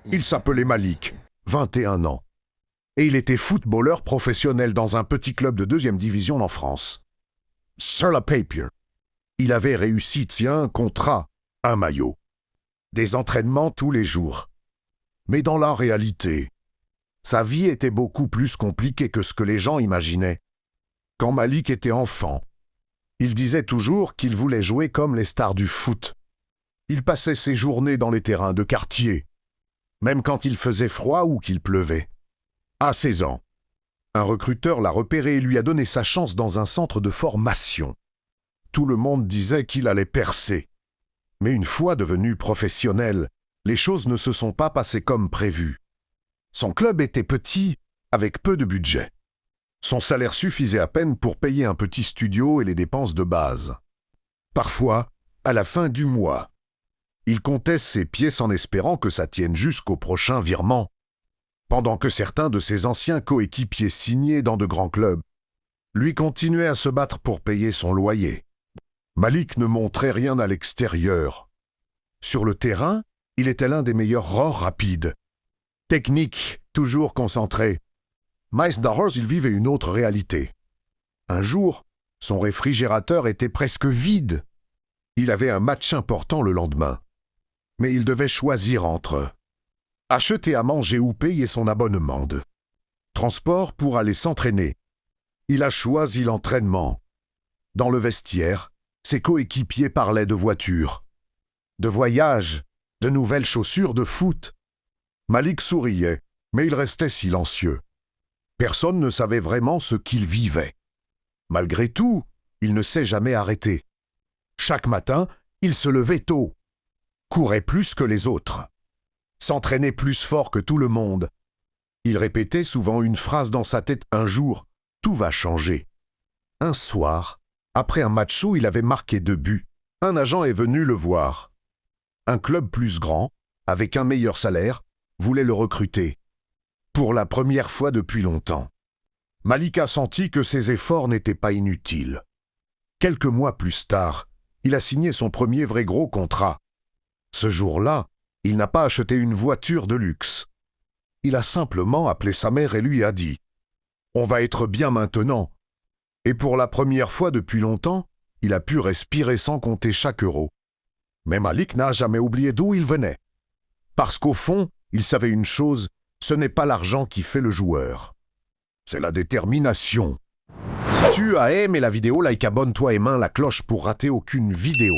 Il s'appelait Malik, 21 ans. Et il était footballeur professionnel dans un petit club de 2e division en France. Sur le papier, il avait réussi, un contrat, un maillot. Des entraînements tous les jours. Mais dans la réalité, sa vie était beaucoup plus compliquée que ce que les gens imaginaient. Quand Malik était enfant, il disait toujours qu'il voulait jouer comme les stars du foot. Il passait ses journées dans les terrains de quartier, même quand il faisait froid ou qu'il pleuvait. À 16 ans, un recruteur l'a repéré et lui a donné sa chance dans un centre de formation. Tout le monde disait qu'il allait percer. Mais une fois devenu professionnel, les choses ne se sont pas passées comme prévu. Son club était petit, avec peu de budget. Son salaire suffisait à peine pour payer un petit studio et les dépenses de base. Parfois, à la fin du mois, il comptait ses pièces en espérant que ça tienne jusqu'au prochain virement, pendant que certains de ses anciens coéquipiers signés dans de grands clubs lui continuaient à se battre pour payer son loyer. Malik ne montrait rien à l'extérieur. Sur le terrain, il était l'un des meilleurs roars rapides. Technique, toujours concentré. Mais dehors, il vivait une autre réalité. Un jour, son réfrigérateur était presque vide. Il avait un match important le lendemain. Mais il devait choisir entre acheter à manger ou payer son abonnement de transport pour aller s'entraîner. Il a choisi l'entraînement. Dans le vestiaire, ses coéquipiers parlaient de voitures, de voyages, de nouvelles chaussures de foot. Malik souriait, mais il restait silencieux. Personne ne savait vraiment ce qu'il vivait. Malgré tout, il ne s'est jamais arrêté. Chaque matin, il se levait tôt, courait plus que les autres, s'entraînait plus fort que tout le monde. Il répétait souvent une phrase dans sa tête: un jour, tout va changer. Un soir, après un match où il avait marqué 2 buts, un agent est venu le voir. Un club plus grand, avec un meilleur salaire, voulait le recruter. Pour la première fois depuis longtemps. Malik a senti que ses efforts n'étaient pas inutiles. Quelques mois plus tard, il a signé son premier vrai gros contrat. Ce jour-là, il n'a pas acheté une voiture de luxe. Il a simplement appelé sa mère et lui a dit « On va être bien maintenant ». Et pour la première fois depuis longtemps, il a pu respirer sans compter chaque euro. Mais Malik n'a jamais oublié d'où il venait. Parce qu'au fond, il savait une chose, ce n'est pas l'argent qui fait le joueur. C'est la détermination. Si tu as aimé la vidéo, like, abonne-toi et main la cloche pour rater aucune vidéo.